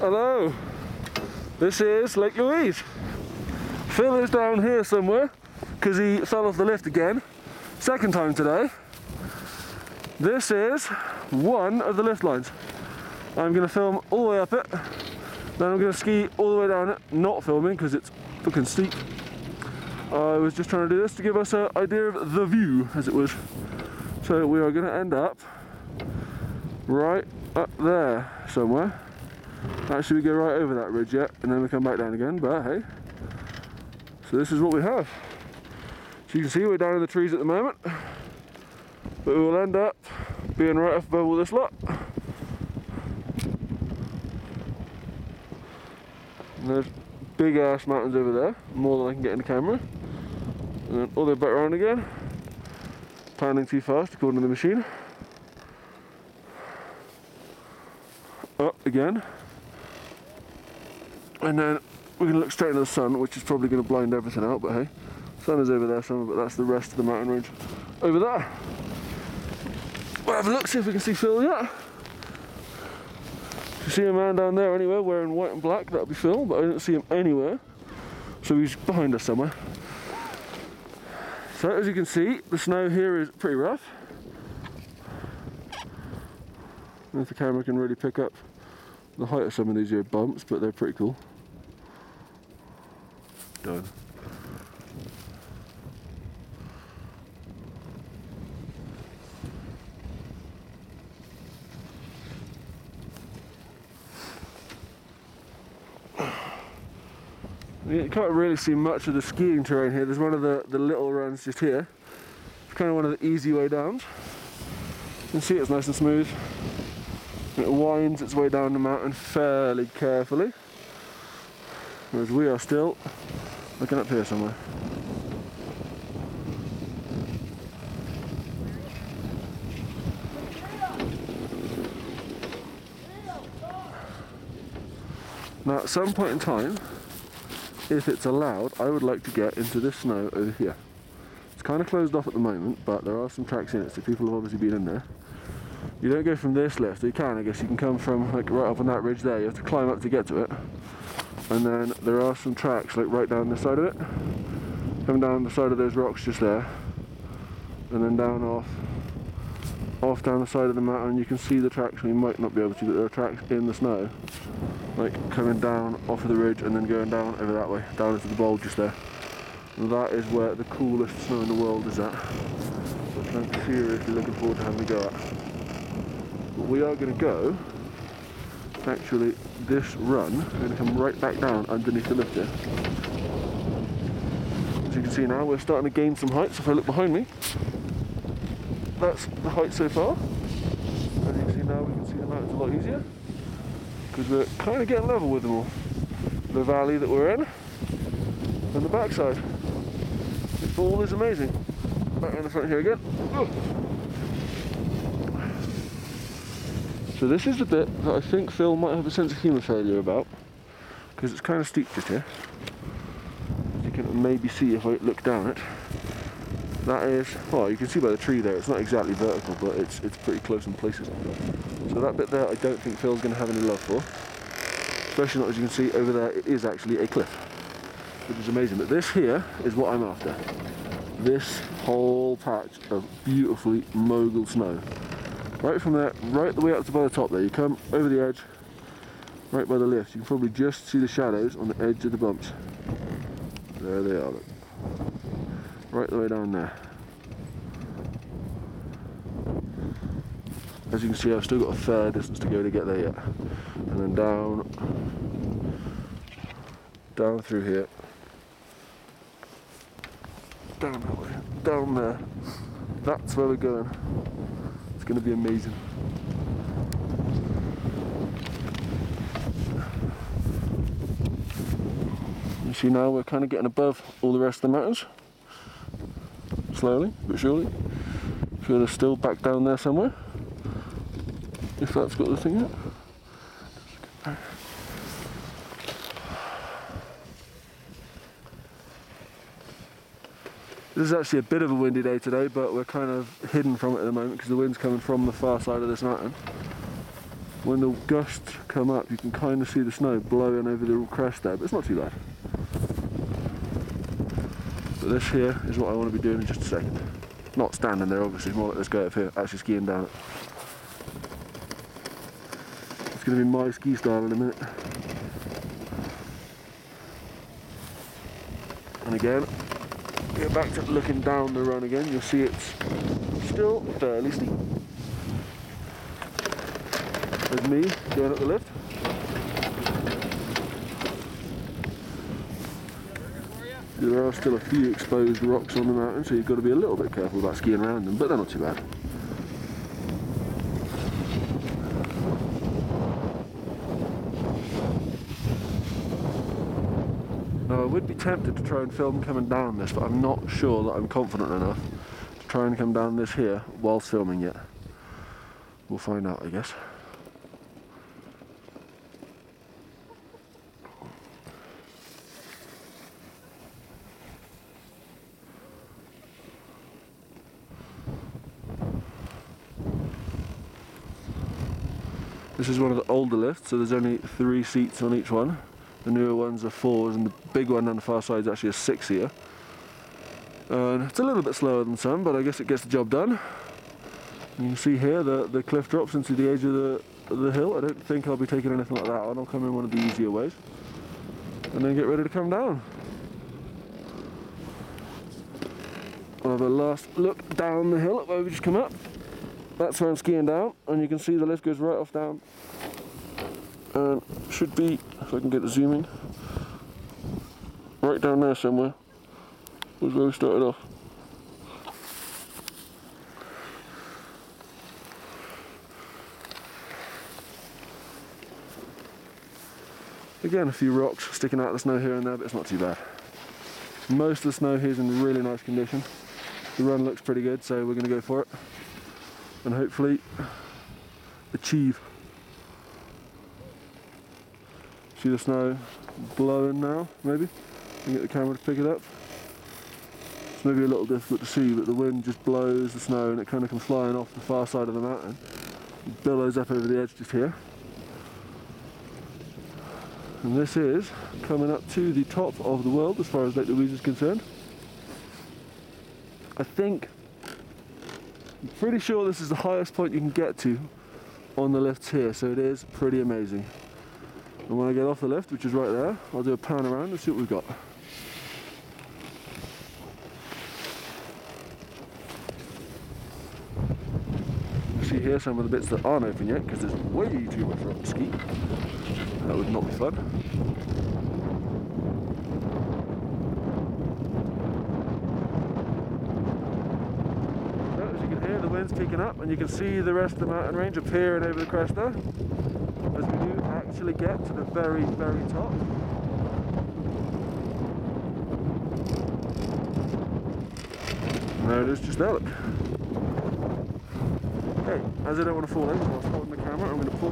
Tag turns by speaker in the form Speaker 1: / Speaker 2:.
Speaker 1: Hello, this is Lake Louise. Phil is down here somewhere because he fell off the lift again. Second time today. This is one of the lift lines. I'm going to film all the way up it, then I'm going to ski all the way down it, not filming because it's fucking steep. I was just trying to do this to give us an idea of the view, as it was. So we are going to end up right up there somewhere. Actually, we go right over that ridge yet, and then we come back down again, but hey. So this is what we have. So you can see we're down in the trees at the moment, but we will end up being right up above all this lot. And there's big ass mountains over there, more than I can get in the camera. And then all the way back around again. Panning too fast according to the machine. Up again. And then we're going to look straight into the sun, which is probably going to blind everything out, but hey. Sun is over there somewhere, but that's the rest of the mountain range over there. We'll have a look, see if we can see Phil yet. If you see a man down there anywhere wearing white and black, that'll be Phil, but I didn't see him anywhere. So he's behind us somewhere. So as you can see, the snow here is pretty rough. I don't know if the camera can really pick up the height of some of these here bumps, but they're pretty cool. Done. You can't really see much of the skiing terrain here. There's one of the little runs just here. It's kind of one of the easy way downs. You can see it's nice and smooth. It winds its way down the mountain fairly carefully. Whereas we are still looking up here somewhere. Now at some point in time, if it's allowed, I would like to get into this snow over here. It's kind of closed off at the moment, but there are some tracks in it, so people have obviously been in there. You don't go from this lift, you can, I guess you can come from like right up on that ridge there, you have to climb up to get to it. And then there are some tracks like right down the side of it. Come down the side of those rocks just there. And then down off down the side of the mountain. You can see the tracks, you might not be able to, but there are tracks in the snow. Like coming down off of the ridge and then going down over that way, down into the bowl just there. And that is where the coolest snow in the world is at. Which I'm seriously looking forward to having a go at. But we are going to go, actually this run, we're going to come right back down underneath the lift here. As you can see now, we're starting to gain some height, so if I look behind me, that's the height so far. As you can see now, we can see the mountains a lot easier, because we're kind of getting level with them all. The valley that we're in, and the backside. It all is amazing. Back in the front here again. Oh. So this is the bit that I think Phil might have a sense of humour failure about, because it's kind of steep just here. As you can maybe see if I look down it. That is, well, you can see by the tree there, it's not exactly vertical, but it's pretty close in places. So that bit there I don't think Phil's going to have any love for. Especially not, as you can see over there, it is actually a cliff, which is amazing. But this here is what I'm after. This whole patch of beautifully mogul snow. Right from there, right the way up to by the top there, you come over the edge, right by the lift, you can probably just see the shadows on the edge of the bumps. There they are, look. Right the way down there. As you can see, I've still got a fair distance to go to get there yet. And then down through here, down that way, down there. That's where we're going. It's going to be amazing. You see now we're kind of getting above all the rest of the mountains. Slowly but surely. Feel they're still back down there somewhere. If that's got the thing yet. This is actually a bit of a windy day today, but we're kind of hidden from it at the moment because the wind's coming from the far side of this mountain. when the gusts come up, you can kind of see the snow blowing over the crest there, but it's not too bad. But this here is what I want to be doing in just a second. Not standing there, obviously, more like this guy up here, actually skiing down it. It's going to be my ski style in a minute. And again, get back to looking down the run again, you'll see it's still fairly steep. There's me going up the lift. There are still a few exposed rocks on the mountain, so you've got to be a little bit careful about skiing around them, but they're not too bad. Now I would be tempted to try and film coming down this, but I'm not sure that I'm confident enough to try and come down this here whilst filming it. We'll find out, I guess. This is one of the older lifts, so there's only 3 seats on each one. The newer ones are 4s, and the big one on the far side is actually a 6-seater. And it's a little bit slower than some, but I guess it gets the job done. You can see here the cliff drops into the edge of the hill. I don't think I'll be taking anything like that on. I'll come in one of the easier ways, and then get ready to come down. I'll have a last look down the hill where we just come up. That's where I'm skiing down, and you can see the lift goes right off down. And should be, if I can get it zooming, right down there somewhere was where we started off. Again, a few rocks sticking out of the snow here and there, but it's not too bad. Most of the snow here is in really nice condition. The run looks pretty good, so we're going to go for it and hopefully achieve. See the snow blowing now, maybe? And get the camera to pick it up. It's maybe a little difficult to see, but the wind just blows the snow and it kind of comes flying off the far side of the mountain. It billows up over the edge just here. And this is coming up to the top of the world as far as Lake Louise is concerned. I'm pretty sure this is the highest point you can get to on the lifts here, so it is pretty amazing. And when I get off the lift, which is right there, I'll do a pan around and see what we've got. You see here some of the bits that aren't open yet because there's way too much rock to ski. That would not be fun. The wind's picking up, and you can see the rest of the mountain range up here and over the crest there, as we do actually get to the very, very top. And there it is, just there, look. Okay, as I don't want to fall in whilst holding the camera, I'm going to pull